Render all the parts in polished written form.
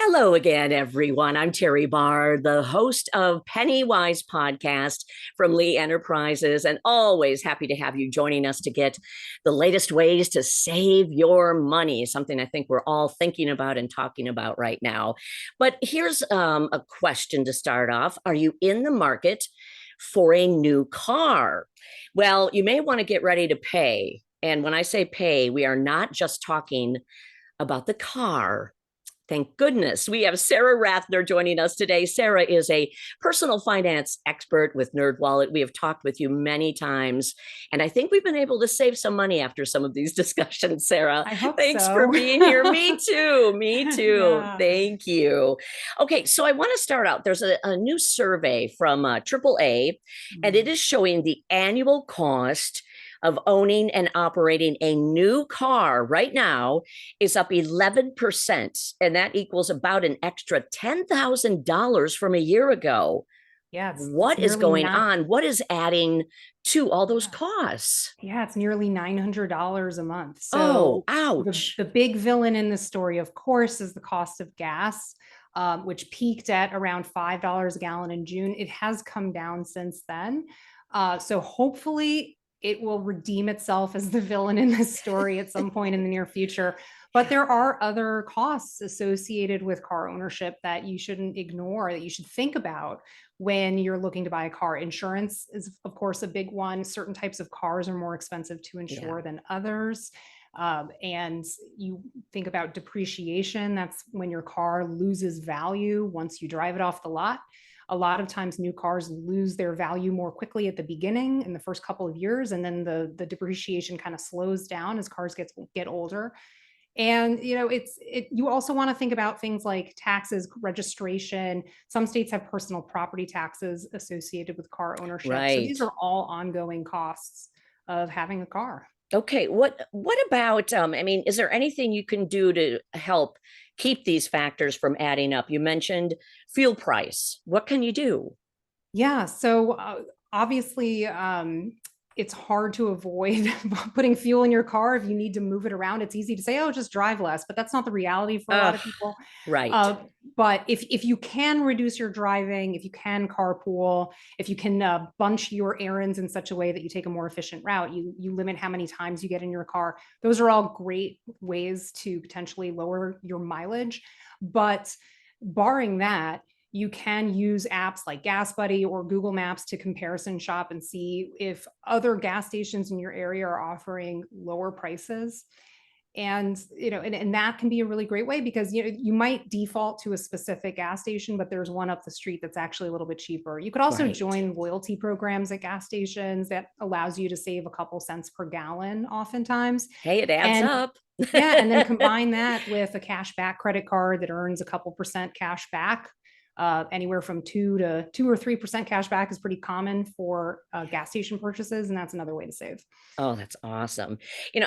Hello again, everyone. I'm Teri Barr, the host of PennyWise Podcast from Lee Enterprises, and always happy to have you joining us to get the latest ways to save your money, something I think we're all thinking about and talking about right now. But here's a question to start off. Are you in the market for a new car? Well, you may want to get ready to pay. And when I say pay, we are not just talking about the car. Thank goodness. We have Sara Rathner joining us today. Sara is a personal finance expert with NerdWallet. We have talked with you many times, and I think we've been able to save some money after some of these discussions, Sara. I hope Thanks so. for being here. Me too. Me too. Yeah. Thank you. Okay, so I want to start out. There's a new survey from AAA, and it is showing the annual cost of owning and operating a new car right now is up 11%. And that equals about an extra $10,000 from a year ago. Yeah. What is going on? What is adding to all those costs? Yeah, it's nearly $900 a month. So, So ouch. the big villain in this story, of course, is the cost of gas, which peaked at around $5 a gallon in June. It has come down since then. So hopefully it will redeem itself as the villain in this story at some point in the near future. But there are other costs associated with car ownership that you shouldn't ignore, that you should think about when you're looking to buy a car. Insurance is, of course, a big one. Certain types of cars are more expensive to insure than others. And you think about depreciation. That's when your car loses value once you drive it off the lot. A lot of times new cars lose their value more quickly at the beginning in the first couple of years, and then the depreciation kind of slows down as cars get older. And you also want to think about things like taxes, registration. Some states have personal property taxes associated with car ownership. So these are all ongoing costs of having a car. Okay, what about is there anything you can do to help keep these factors from adding up? You mentioned fuel price. What can you do? Yeah, so obviously it's hard to avoid putting fuel in your car if you need to move it around. It's easy to say, oh, just drive less, but that's not the reality for a lot of people. Right. But if you can reduce your driving, if you can carpool, if you can bunch your errands in such a way that you take a more efficient route, you limit how many times you get in your car. Those are all great ways to potentially lower your mileage. But barring that, you can use apps like Gas Buddy or Google Maps to comparison shop and see if other gas stations in your area are offering lower prices. And that can be a really great way, because you might default to a specific gas station, but there's one up the street that's actually a little bit cheaper. You could also join loyalty programs at gas stations that allows you to save a couple cents per gallon oftentimes. Hey, it adds up. Yeah, and then combine that with a cash back credit card that earns a couple percent cash back. Anywhere from 2 or 3% cash back is pretty common for gas station purchases, and that's another way to save. Oh, that's awesome.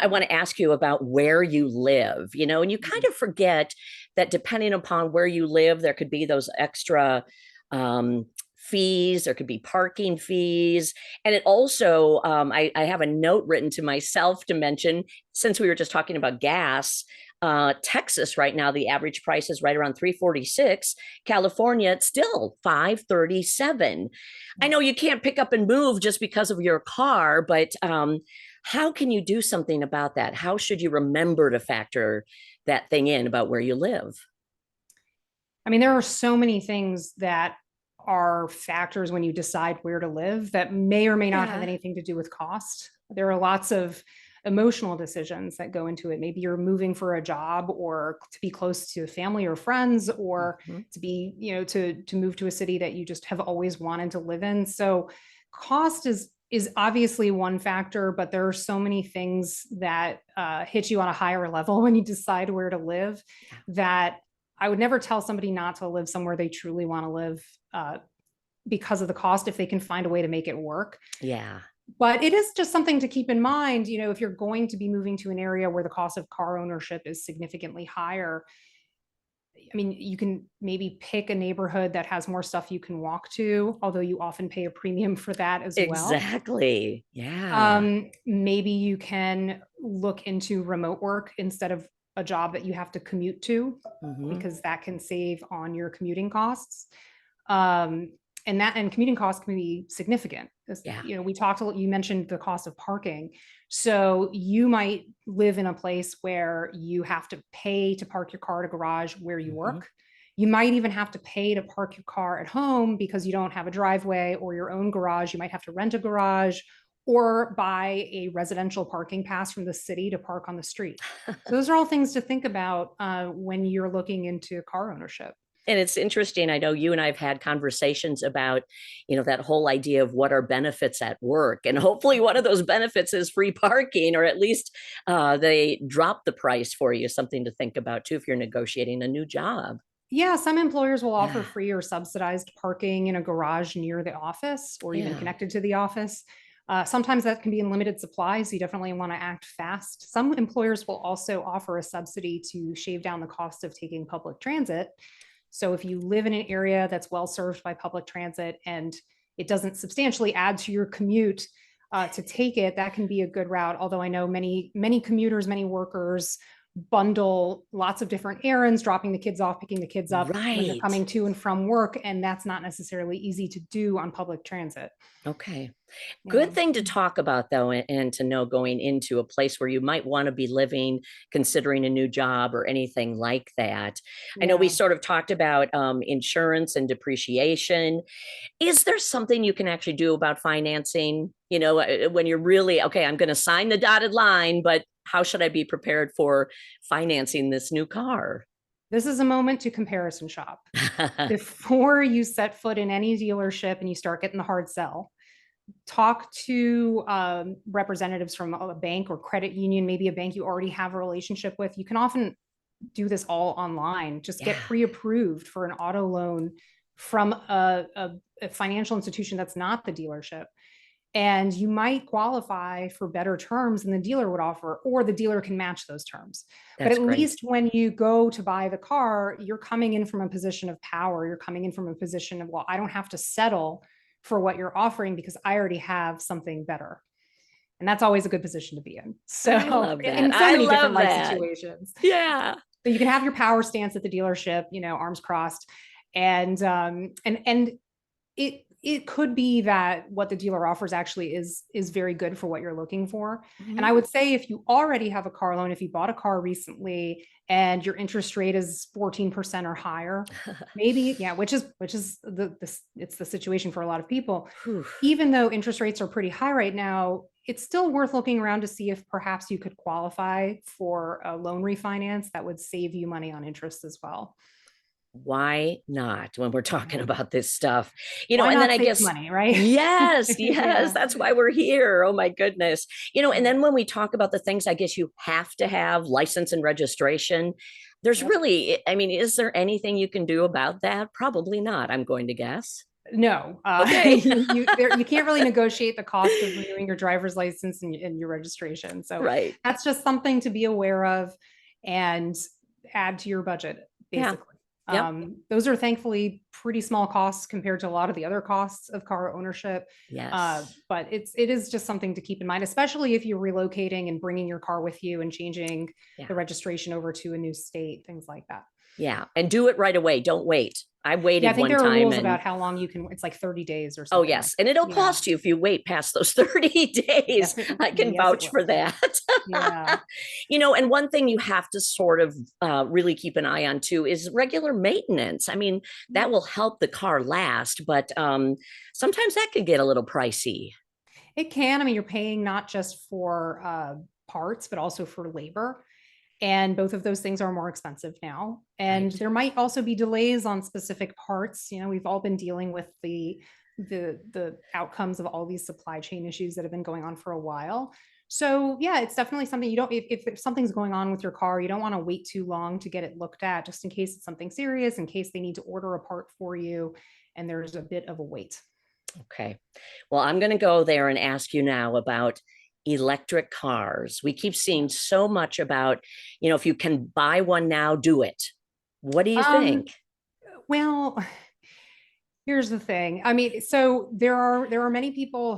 I want to ask you about where you live, and you kind of forget that depending upon where you live, there could be those extra fees, there could be parking fees. And it also, I have a note written to myself to mention, since we were just talking about gas, Texas right now, the average price is right around $346. California, it's still $537. I know you can't pick up and move just because of your car, but how can you do something about that? How should you remember to factor that thing in about where you live? I mean, there are so many things that are factors when you decide where to live that may or may not have anything to do with cost. There are lots of emotional decisions that go into it. Maybe you're moving for a job, or to be close to family or friends, or to be, to move to a city that you just have always wanted to live in. So cost is obviously one factor, but there are so many things that hit you on a higher level when you decide where to live, that I would never tell somebody not to live somewhere they truly want to live because of the cost, if they can find a way to make it work. Yeah. But it is just something to keep in mind, if you're going to be moving to an area where the cost of car ownership is significantly higher. I mean, you can maybe pick a neighborhood that has more stuff you can walk to, although you often pay a premium for that as well. Exactly. Yeah. Maybe you can look into remote work instead of a job that you have to commute to, Mm-hmm. because that can save on your commuting costs. Um, and commuting costs can be significant. Yeah. You mentioned the cost of parking. So you might live in a place where you have to pay to park your car at a garage where you Mm-hmm. work. You might even have to pay to park your car at home because you don't have a driveway or your own garage. You might have to rent a garage or buy a residential parking pass from the city to park on the street. So those are all things to think about when you're looking into car ownership. And it's interesting. I know you and I have had conversations about, that whole idea of what are benefits at work. And hopefully one of those benefits is free parking, or at least they drop the price for you, something to think about too, if you're negotiating a new job. Yeah, some employers will offer Yeah. free or subsidized parking in a garage near the office or even Yeah. connected to the office. Sometimes that can be in limited supply, so you definitely want to act fast. Some employers will also offer a subsidy to shave down the cost of taking public transit. So if you live in an area that's well served by public transit and it doesn't substantially add to your commute to take it, that can be a good route. Although I know many commuters, many workers bundle lots of different errands, dropping the kids off, picking the kids up when they're Right. coming to and from work. And that's not necessarily easy to do on public transit. Okay. Yeah. Good thing to talk about, though, and to know going into a place where you might want to be living, considering a new job or anything like that. I know we Yeah. sort of talked about insurance and depreciation. Is there something you can actually do about financing? When you're really, okay, I'm going to sign the dotted line, but how should I be prepared for financing this new car? This is a moment to comparison shop. Before you set foot in any dealership and you start getting the hard sell, talk to representatives from a bank or credit union, maybe a bank you already have a relationship with. You can often do this all online. Just Yeah, get pre-approved for an auto loan from a financial institution that's not the dealership. And you might qualify for better terms than the dealer would offer, or the dealer can match those terms. But that's at great. least when you go to buy the car, you're coming in from a position of power. You're coming in from a position of, well, I don't have to settle for what you're offering because I already have something better. And that's always a good position to be in. I So, love that. in so I many different love life that. situations. Yeah. So you can have your power stance at the dealership, arms crossed, and it could be that what the dealer offers actually is very good for what you're looking for. And I Mhm. would say if you already have a car loan, if you bought a car recently and your interest rate is 14% or higher, maybe, yeah, which is it's the situation for a lot of people. Whew. Even though interest rates are pretty high right now, it's still worth looking around to see if perhaps you could qualify for a loan refinance that would save you money on interest as well. Why not when we're talking Yeah. about this stuff? Why And then not I save guess, money, right? yes, yes, Yeah. that's why we're here. Oh my goodness. And Yeah. then when we talk about the things I guess you have to have, license and registration, there's Yep. really, I mean, is there anything you can do about that? Probably not, I'm going to guess. No, Okay. you can't really negotiate the cost of renewing your driver's license and your registration. So Right. that's just something to be aware of and add to your budget, Yeah. basically. Yep. Those are thankfully pretty small costs compared to a lot of the other costs of car ownership. Yes. But it is just something to keep in mind, especially if you're relocating and bringing your car with you and changing Yeah. the registration over to a new state, things like that. Yeah. And do it right away. Don't wait. I Yeah, I waited think one there are time rules and about how long you can, it's like 30 days or oh, something like yes. And it'll that. Yeah. cost you if you wait past those 30 days. I can Yes, it vouch for will. that. Yeah. And one thing you have to sort of really keep an eye on too is regular maintenance. I mean, that will help the car last, but sometimes that could get a little pricey. It can. I mean, you're paying not just for parts, but also for labor. And both of those things are more expensive now. And Right. there might also be delays on specific parts. We've all been dealing with the outcomes of all these supply chain issues that have been going on for a while. So yeah, it's definitely something you don't, if something's going on with your car, you don't want to wait too long to get it looked at, just in case it's something serious, in case they need to order a part for you and there's a bit of a wait. Okay. Well, I'm going to go there and ask you now about electric cars. We keep Yeah. seeing so much about, if you can buy one now, do it. What do you Um, think? well, here's the thing. I mean, so there are many people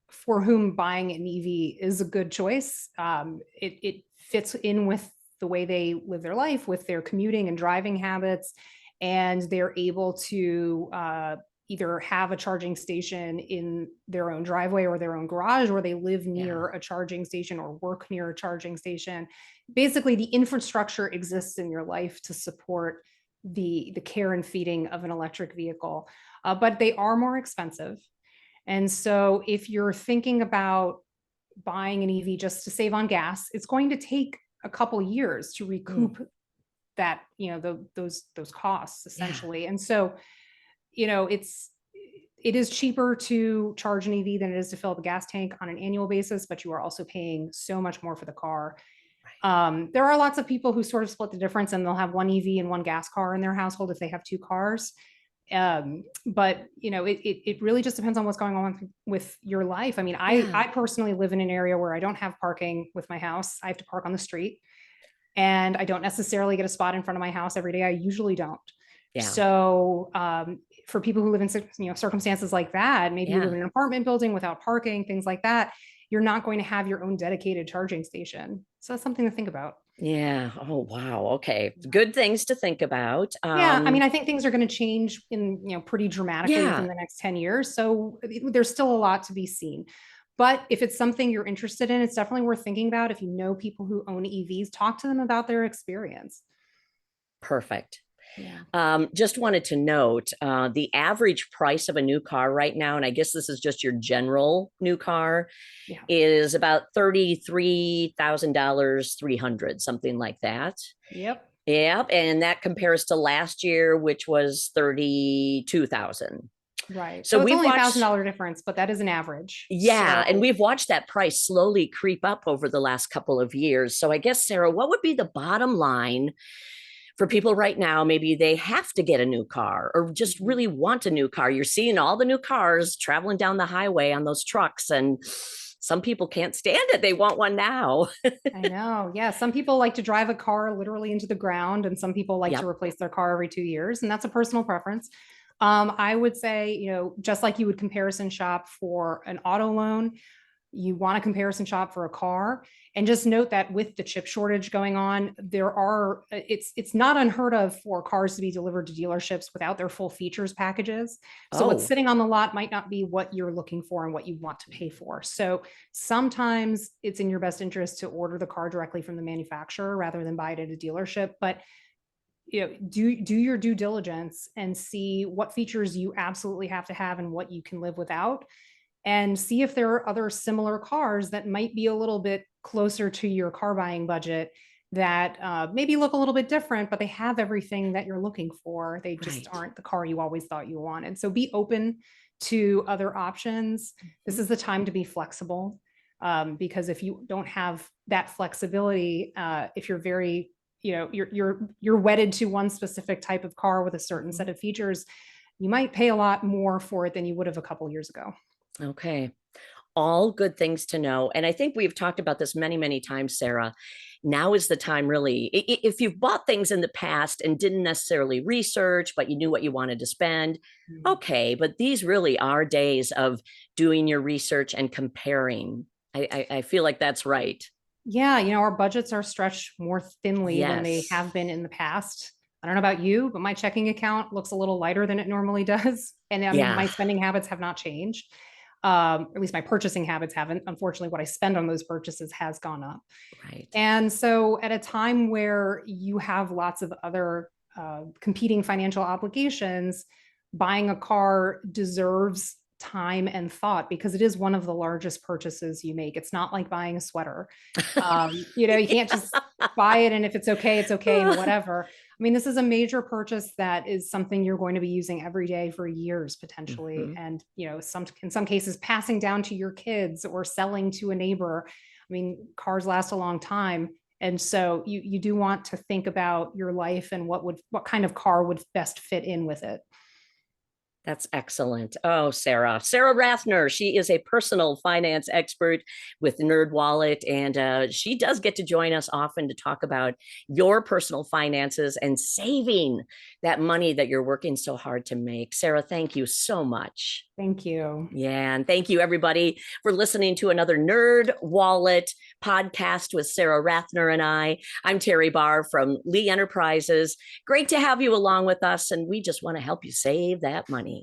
for whom buying an EV is a good choice. It fits in with the way they live their life, with their commuting and driving habits. And they're able to either have a charging station in their own driveway or their own garage, or they live near a charging station or work near a charging station. Basically, the infrastructure exists in your life to support the care and feeding of an electric vehicle, but they are more expensive. And so if you're thinking about buying an EV just to save on gas, it's going to take a couple years to recoup that, those costs essentially. And so, it is cheaper to charge an EV than it is to fill up a gas tank on an annual basis, but you are also paying so much more for the car. There are lots of people who sort of split the difference, and they'll have one EV and one gas car in their household if they have two cars. But it really just depends on what's going on with your life. I mean, I personally live in an area where I don't have parking with my house. I have to park on the street, and I don't necessarily get a spot in front of my house every day. I usually don't. So for people who live in circumstances like that, maybe you live in an apartment building without parking, things like that, you're not going to have your own dedicated charging station. So that's something to think about. Yeah. Oh, wow. Okay. Good things to think about. Yeah. I mean, I think things are going to change pretty dramatically within the next 10 years. So there's still a lot to be seen. But if it's something you're interested in, it's definitely worth thinking about. If you know people who own EVs, talk to them about their experience. Perfect. Just wanted to note the average price of a new car right now, and I guess this is just your general new car, is about $33,000, 300, something like that. Yep. And that compares to last year, which was 32,000. Right. So it's only $1,000 difference, but that is an average. Yeah. So. And we've watched that price slowly creep up over the last couple of years. So I guess, Sarah, what would be the bottom line for people right now? Maybe they have to get a new car or just really want a new car. You're seeing all the new cars traveling down the highway on those trucks, and some people can't stand it. They want one now. I know. Yeah. Some people like to drive a car literally into the ground, and some people like to replace their car every 2 years. And that's a personal preference. I would say, just like you would comparison shop for an auto loan, you want a comparison shop for a car. And just note that with the chip shortage going on, it's not unheard of for cars to be delivered to dealerships without their full features packages. So what's sitting on the lot might not be what you're looking for and what you want to pay for. So sometimes it's in your best interest to order the car directly from the manufacturer rather than buy it at a dealership. But do your due diligence and see what features you absolutely have to have and what you can live without, and see if there are other similar cars that might be a little bit closer to your car buying budget that maybe look a little bit different, but they have everything that you're looking for. They just aren't the car you always thought you wanted. So be open to other options. This is the time to be flexible, because if you don't have that flexibility, if you're very you're wedded to one specific type of car with a certain set of features, you might pay a lot more for it than you would have a couple years ago. Okay. All good things to know. And I think we've talked about this many, many times, Sarah. Now is the time, really. If you've bought things in the past and didn't necessarily research, but you knew what you wanted to spend, okay. But these really are days of doing your research and comparing. I feel like that's right. Yeah, our budgets are stretched more thinly than they have been in the past. I don't know about you, but my checking account looks a little lighter than it normally does. And I mean, my spending habits have not changed. At least my purchasing habits haven't. Unfortunately, what I spend on those purchases has gone up. Right. And so at a time where you have lots of other competing financial obligations, buying a car deserves time and thought, because it is one of the largest purchases you make. It's not like buying a sweater. You can't just buy it and if it's okay, it's okay and whatever. I mean, this is a major purchase that is something you're going to be using every day for years potentially. And, in some cases passing down to your kids or selling to a neighbor. I mean, cars last a long time. And so you do want to think about your life and what kind of car would best fit in with it. That's excellent. Oh, Sara. Sara Rathner. She is a personal finance expert with NerdWallet, and she does get to join us often to talk about your personal finances and saving that money that you're working so hard to make. Sara, thank you so much. Thank you. Yeah, and thank you everybody for listening to another NerdWallet podcast with Sara Rathner and I. I'm Teri Barr from Lee Enterprises. Great to have you along with us, and we just want to help you save that money.